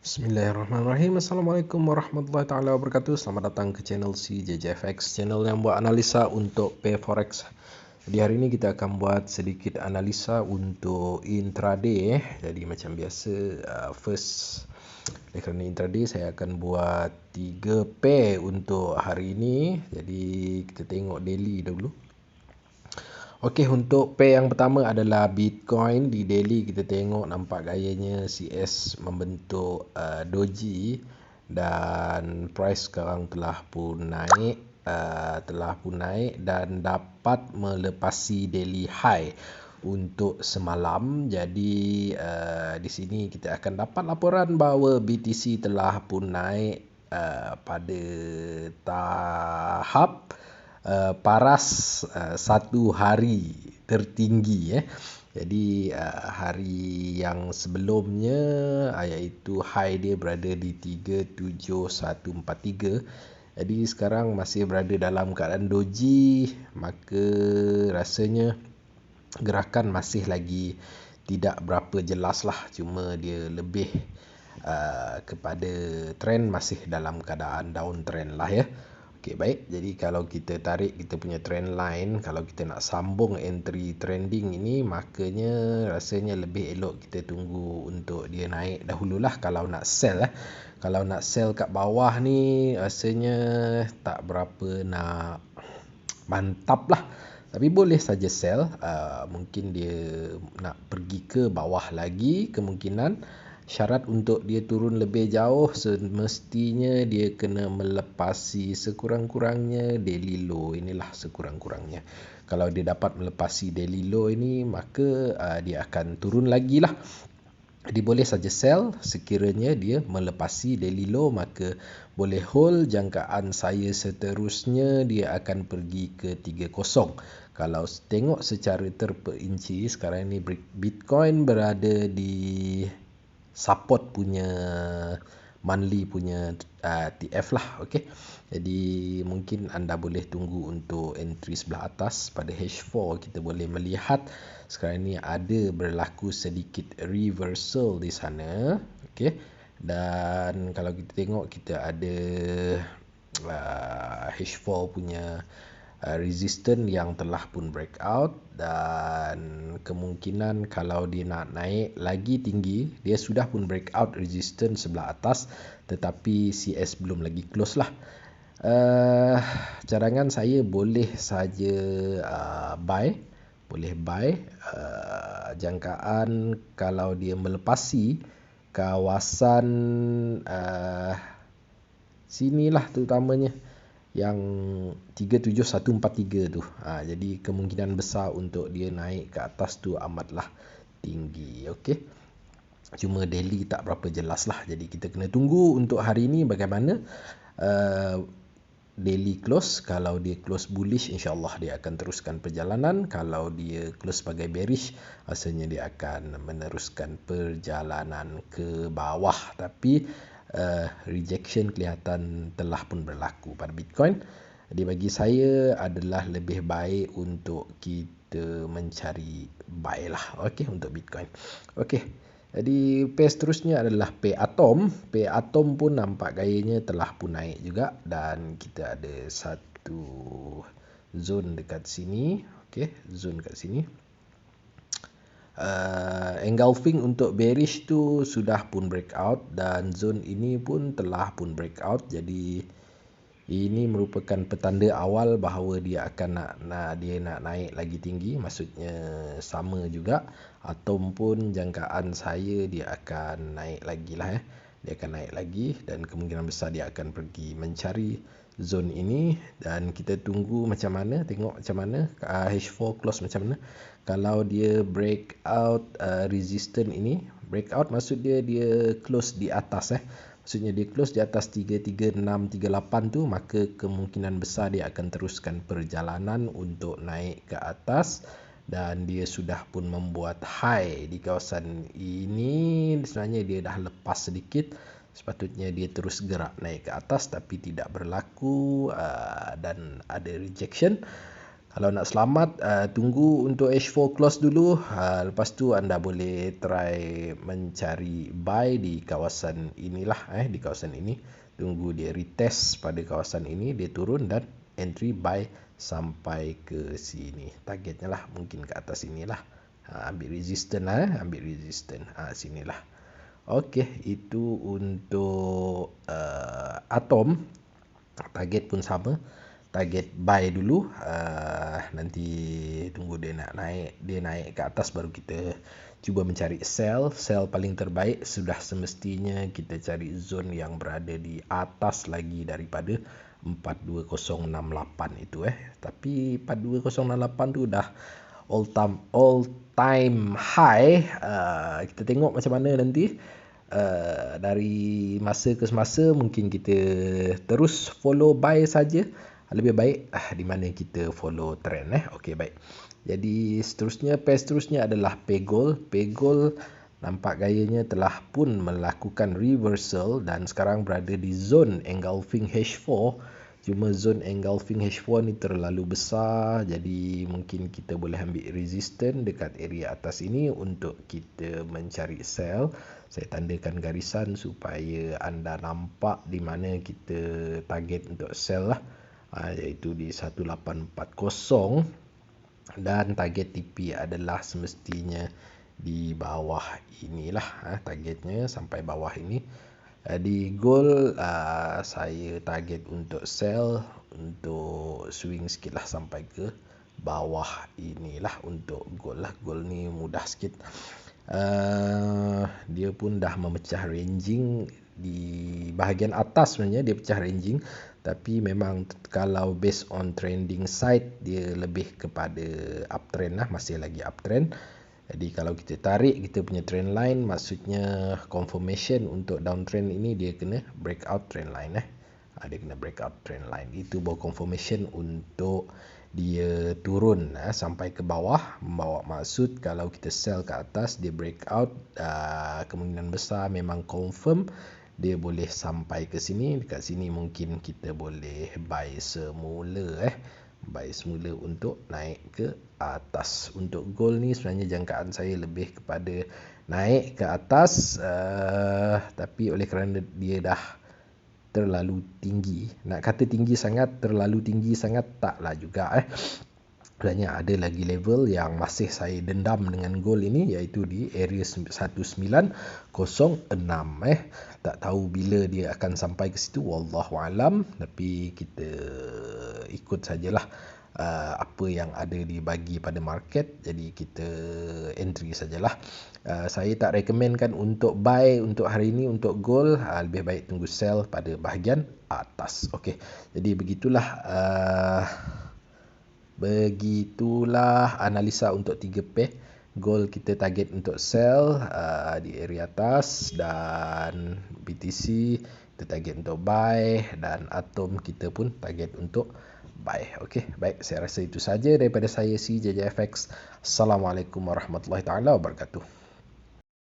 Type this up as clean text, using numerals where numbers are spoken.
Bismillahirrahmanirrahim. Assalamualaikum warahmatullahi taala wabarakatuh. Selamat datang ke channel CJJFX, channel yang buat analisa untuk pair forex. Jadi hari ini kita akan buat sedikit analisa untuk intraday. Jadi macam biasa, first kerana intraday saya akan buat 3 pair untuk hari ini. Jadi kita tengok daily dulu. Okey, untuk pair yang pertama adalah Bitcoin. Di daily kita tengok nampak gayanya CS membentuk doji dan price sekarang telah pun naik dan dapat melepasi daily high untuk semalam. Jadi di sini kita akan dapat laporan bahawa BTC telah pun naik pada tahap paras satu hari tertinggi. Jadi hari yang sebelumnya iaitu high dia berada di 37143. Jadi sekarang masih berada dalam keadaan doji, maka rasanya gerakan masih lagi tidak berapa jelas lah, cuma dia lebih kepada trend masih dalam keadaan downtrend lah ya. Okey, baik. Jadi kalau kita tarik kita punya trend line, kalau kita nak sambung entry trending ini, makanya rasanya lebih elok kita tunggu untuk dia naik dahululah kalau nak sell. Kalau nak sell kat bawah ni rasanya tak berapa nak mantap lah. Tapi boleh saja sell. Mungkin dia nak pergi ke bawah lagi, kemungkinan. Syarat untuk dia turun lebih jauh semestinya dia kena melepasi sekurang-kurangnya daily low. Inilah sekurang-kurangnya. Kalau dia dapat melepasi daily low ini, maka dia akan turun lagi lah. Jadi boleh saja sell sekiranya dia melepasi daily low, maka boleh hold. Jangkaan saya seterusnya dia akan pergi ke 30. Kalau tengok secara terperinci, sekarang ini Bitcoin berada di support punya monthly punya TF lah. Okey. Jadi mungkin anda boleh tunggu untuk entry sebelah atas. Pada H4 kita boleh melihat sekarang ni ada berlaku sedikit reversal di sana. Okey. Dan kalau kita tengok kita ada H4 punya resistance yang telah pun breakout, dan kemungkinan kalau dia nak naik lagi tinggi, dia sudah pun breakout resistance sebelah atas tetapi CS belum lagi close lah. Cadangan saya boleh saja buy, jangkaan kalau dia melepasi kawasan sinilah terutamanya yang 37143 tu. Jadi kemungkinan besar untuk dia naik ke atas tu amatlah tinggi. Okey. Cuma daily tak berapa jelas lah. Jadi kita kena tunggu untuk hari ini bagaimana daily close. Kalau dia close bullish, insyaAllah dia akan teruskan perjalanan. Kalau dia close sebagai bearish, rasanya dia akan meneruskan perjalanan ke bawah. Tapi rejection kelihatan telah pun berlaku pada Bitcoin. Jadi bagi saya adalah lebih baik untuk kita mencari buy lah. Okey, untuk Bitcoin. Okey. Jadi pair seterusnya adalah pair Atom. Pair Atom pun nampak gayanya telah pun naik juga, dan kita ada satu zone dekat sini. Okey, zone dekat sini. Engulfing untuk bearish tu sudah pun breakout, dan zone ini pun telah pun breakout. Jadi ini merupakan petanda awal bahawa dia akan nak naik lagi tinggi. Maksudnya sama juga, ataupun jangkaan saya dia akan naik lagi lah. Dia akan naik lagi, dan kemungkinan besar dia akan pergi mencari zone ini. Dan kita tunggu macam mana, tengok macam mana H4 close macam mana. Kalau dia breakout resistance ini, breakout maksud dia close di atas maksudnya dia close di atas 33638 tu, maka kemungkinan besar dia akan teruskan perjalanan untuk naik ke atas. Dan dia sudah pun membuat high di kawasan ini. Sebenarnya dia dah lepas sedikit, sepatutnya dia terus gerak naik ke atas, tapi tidak berlaku dan ada rejection. Kalau nak selamat, tunggu untuk H4 close dulu. Lepas tu anda boleh try mencari buy di kawasan inilah, di kawasan ini. Tunggu dia retest pada kawasan ini, dia turun dan entry buy sampai ke sini. Targetnya lah mungkin ke atas sinilah. Ambil resistance lah, ambil resistance. Sinilah. Okey, itu untuk Atom. Target pun sama. Target buy dulu, nanti tunggu dia nak naik, dia naik ke atas baru kita cuba mencari sell paling terbaik. Sudah semestinya kita cari zone yang berada di atas lagi daripada 42068 itu tapi 42068 tu dah all time high. Kita tengok macam mana nanti. Dari masa ke semasa mungkin kita terus follow buy saja. Lebih baik di mana kita follow trend. Okey, baik. Jadi seterusnya, pair seterusnya adalah Pegol. Pegol nampak gayanya telah pun melakukan reversal dan sekarang berada di zone engulfing H4. Cuma zone engulfing H4 ni terlalu besar, jadi mungkin kita boleh ambil resistance dekat area atas ini untuk kita mencari sell. Saya tandakan garisan supaya anda nampak di mana kita target untuk sell lah. Iaitu di 1840 dan target TP adalah semestinya di bawah inilah. Targetnya sampai bawah ini. Di gold saya target untuk sell, untuk swing sikit lah sampai ke bawah inilah untuk gold lah. Gold ni mudah sikit. Dia pun dah memecah ranging di bahagian atas. Sebenarnya dia pecah ranging, tapi memang kalau based on trending side dia lebih kepada uptrend lah, masih lagi uptrend. Jadi kalau kita tarik kita punya trend line, maksudnya confirmation untuk downtrend ini dia kena breakout trend line. Dia kena breakout trend line, itu baru confirmation untuk dia turun sampai ke bawah. Membawa maksud kalau kita sell ke atas, dia breakout, kemungkinan besar memang confirm dia boleh sampai ke sini. Dekat sini mungkin kita boleh buy semula buy semula untuk naik ke atas. Untuk gold ni sebenarnya jangkaan saya lebih kepada naik ke atas, tapi oleh kerana dia dah terlalu tinggi, nak kata tinggi sangat, terlalu tinggi sangat taklah juga. Sebenarnya ada lagi level yang masih saya dendam dengan gold ini, iaitu di area 1906. Tak tahu bila dia akan sampai ke situ, wallahualam, tapi kita ikut sajalah apa yang ada dibagi pada market, jadi kita entry sajalah. Saya tak recommendkan untuk buy untuk hari ini untuk gold. Lebih baik tunggu sell pada bahagian atas. Okey, jadi begitulah analisa untuk 3 pair. Gold kita target untuk sell di area atas, dan BTC kita target untuk buy, dan Atom kita pun target untuk buy. Okey, baik, saya rasa itu saja daripada saya, CJJFX. Assalamualaikum warahmatullahi taala wabarakatuh.